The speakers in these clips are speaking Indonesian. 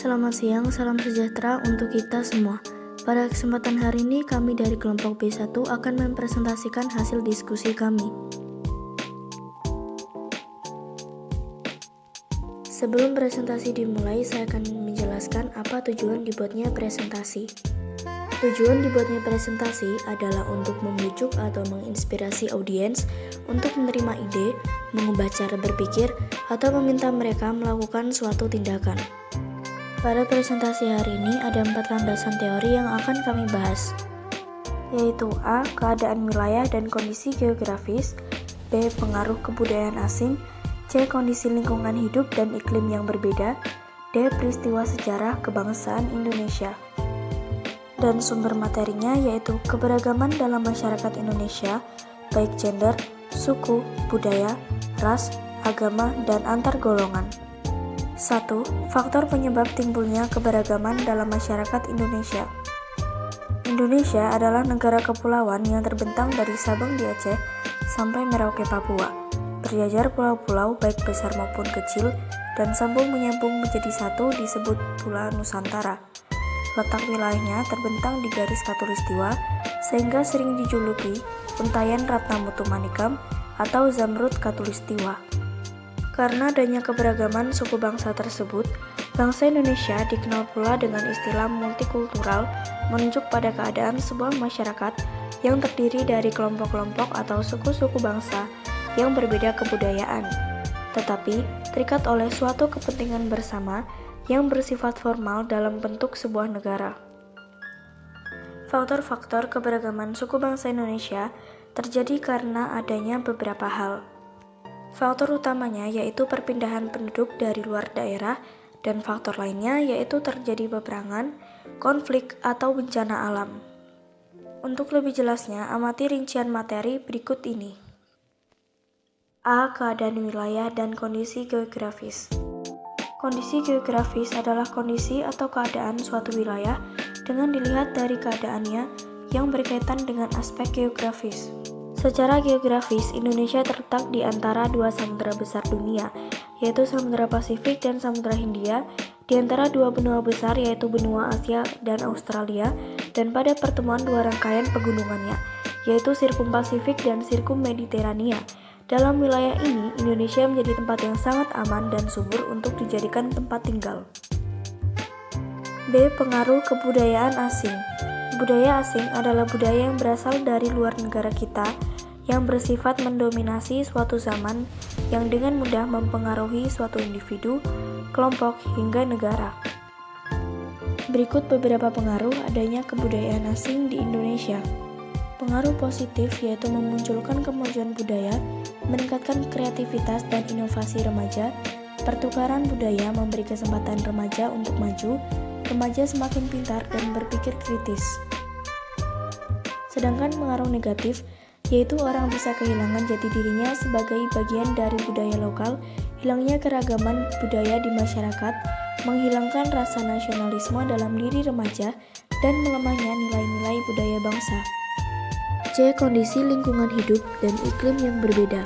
Selamat siang, salam sejahtera untuk kita semua. Pada kesempatan hari ini, kami dari kelompok B1 akan mempresentasikan hasil diskusi kami. Sebelum presentasi dimulai, saya akan menjelaskan apa tujuan dibuatnya presentasi. Tujuan dibuatnya presentasi adalah untuk membujuk atau menginspirasi audiens untuk menerima ide, mengubah cara berpikir, atau meminta mereka melakukan suatu tindakan. Pada presentasi hari ini ada 4 landasan teori yang akan kami bahas, yaitu A. Keadaan wilayah dan kondisi geografis, B. Pengaruh kebudayaan asing, C. Kondisi lingkungan hidup dan iklim yang berbeda, D. Peristiwa sejarah kebangsaan Indonesia. Dan sumber materinya yaitu keberagaman dalam masyarakat Indonesia, baik gender, suku, budaya, ras, agama, dan antar golongan. 1. Faktor penyebab timbulnya keberagaman dalam masyarakat Indonesia. Indonesia adalah negara kepulauan yang terbentang dari Sabang di Aceh sampai Merauke Papua. Berjajar pulau-pulau baik besar maupun kecil dan sambung menyambung menjadi satu disebut Pulau Nusantara. Letak wilayahnya terbentang di garis khatulistiwa sehingga sering dijuluki Untayan Ratna Mutu Manikam atau Zamrud Khatulistiwa. Karena adanya keberagaman suku bangsa tersebut, bangsa Indonesia dikenal pula dengan istilah multikultural, menunjuk pada keadaan sebuah masyarakat yang terdiri dari kelompok-kelompok atau suku-suku bangsa yang berbeda kebudayaan, tetapi terikat oleh suatu kepentingan bersama yang bersifat formal dalam bentuk sebuah negara. Faktor-faktor keberagaman suku bangsa Indonesia terjadi karena adanya beberapa hal. Faktor utamanya yaitu perpindahan penduduk dari luar daerah, dan faktor lainnya yaitu terjadi peperangan, konflik, atau bencana alam. Untuk lebih jelasnya, amati rincian materi berikut ini. A. Keadaan wilayah dan kondisi geografis. Kondisi geografis adalah kondisi atau keadaan suatu wilayah dengan dilihat dari keadaannya yang berkaitan dengan aspek geografis. Secara geografis, Indonesia terletak di antara dua samudera besar dunia, yaitu Samudra Pasifik dan Samudra Hindia, di antara dua benua besar yaitu benua Asia dan Australia, dan pada pertemuan dua rangkaian pegunungannya, yaitu Sirkum Pasifik dan Sirkum Mediterania. Dalam wilayah ini, Indonesia menjadi tempat yang sangat aman dan subur untuk dijadikan tempat tinggal. B. Pengaruh kebudayaan asing. Budaya asing adalah budaya yang berasal dari luar negara kita, yang bersifat mendominasi suatu zaman, yang dengan mudah mempengaruhi suatu individu, kelompok, hingga negara. Berikut beberapa pengaruh adanya kebudayaan asing di Indonesia. Pengaruh positif yaitu memunculkan kemajuan budaya, meningkatkan kreativitas dan inovasi remaja. Pertukaran budaya memberi kesempatan remaja untuk maju, remaja semakin pintar dan berpikir kritis. Sedangkan pengaruh negatif yaitu orang bisa kehilangan jati dirinya sebagai bagian dari budaya lokal, hilangnya keragaman budaya di masyarakat, menghilangkan rasa nasionalisme dalam diri remaja, dan melemahnya nilai-nilai budaya bangsa. C. Kondisi lingkungan hidup dan iklim yang berbeda.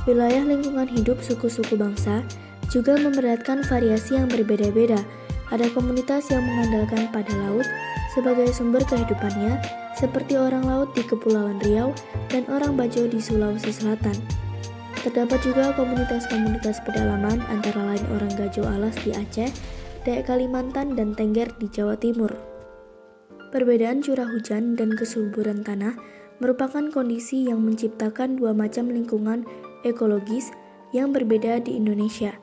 Wilayah lingkungan hidup suku-suku bangsa juga memperlihatkan variasi yang berbeda-beda. Ada komunitas yang mengandalkan pada laut sebagai sumber kehidupannya, seperti orang laut di Kepulauan Riau dan orang Bajo di Sulawesi Selatan. Terdapat juga komunitas-komunitas pedalaman antara lain orang Gajo Alas di Aceh, Dayak Kalimantan, dan Tengger di Jawa Timur. Perbedaan curah hujan dan kesuburan tanah merupakan kondisi yang menciptakan dua macam lingkungan ekologis yang berbeda di Indonesia,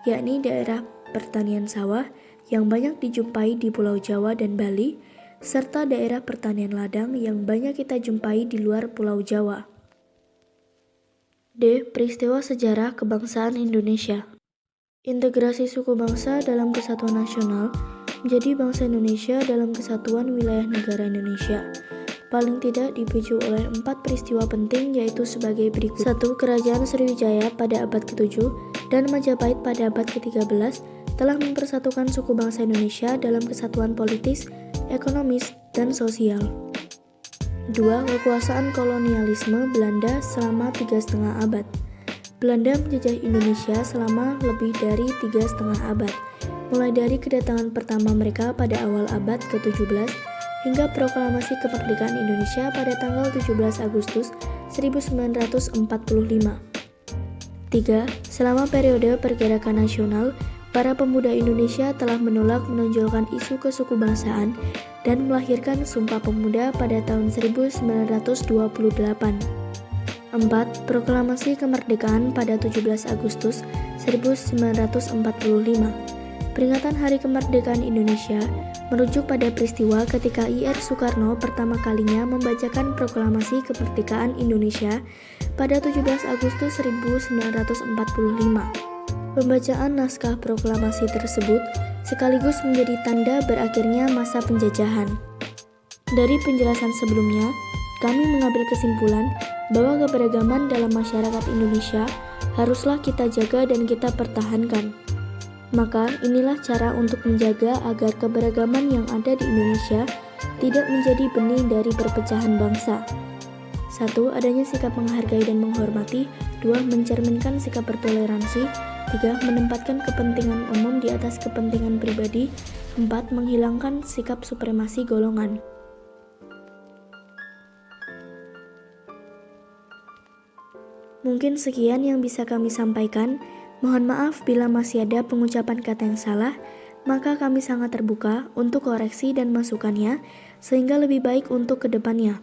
yakni daerah pertanian sawah yang banyak dijumpai di Pulau Jawa dan Bali, serta daerah pertanian ladang yang banyak kita jumpai di luar Pulau Jawa. D. Peristiwa sejarah kebangsaan Indonesia. Integrasi suku bangsa dalam kesatuan nasional menjadi bangsa Indonesia dalam kesatuan wilayah negara Indonesia. Paling tidak dipicu oleh 4 peristiwa penting, yaitu sebagai berikut. 1. Kerajaan Sriwijaya pada abad ke-7 dan Majapahit pada abad ke-13 telah mempersatukan suku bangsa Indonesia dalam kesatuan politis, ekonomis, dan sosial. 2. Kekuasaan kolonialisme Belanda selama 3,5 abad. Belanda menjajah Indonesia selama lebih dari 3,5 abad. mulai dari kedatangan pertama mereka pada awal abad ke-17 hingga proklamasi kemerdekaan Indonesia pada tanggal 17 Agustus 1945. 3. Selama periode pergerakan nasional, para pemuda Indonesia telah menolak menonjolkan isu kesukubangsaan dan melahirkan Sumpah Pemuda pada tahun 1928. 4. Proklamasi kemerdekaan pada 17 Agustus 1945. Peringatan Hari Kemerdekaan Indonesia merujuk pada peristiwa ketika Ir Soekarno pertama kalinya membacakan proklamasi kemerdekaan Indonesia pada 17 Agustus 1945. Pembacaan naskah proklamasi tersebut sekaligus menjadi tanda berakhirnya masa penjajahan. Dari penjelasan sebelumnya, kami mengambil kesimpulan bahwa keberagaman dalam masyarakat Indonesia haruslah kita jaga dan kita pertahankan. Maka inilah cara untuk menjaga agar keberagaman yang ada di Indonesia tidak menjadi benih dari perpecahan bangsa. 1. Adanya sikap menghargai dan menghormati. 2. Mencerminkan sikap bertoleransi. 3. Menempatkan kepentingan umum di atas kepentingan pribadi. 4. Menghilangkan sikap supremasi golongan. Mungkin sekian yang bisa kami sampaikan. Mohon maaf bila masih ada pengucapan kata yang salah, maka kami sangat terbuka untuk koreksi dan masukannya, sehingga lebih baik untuk kedepannya.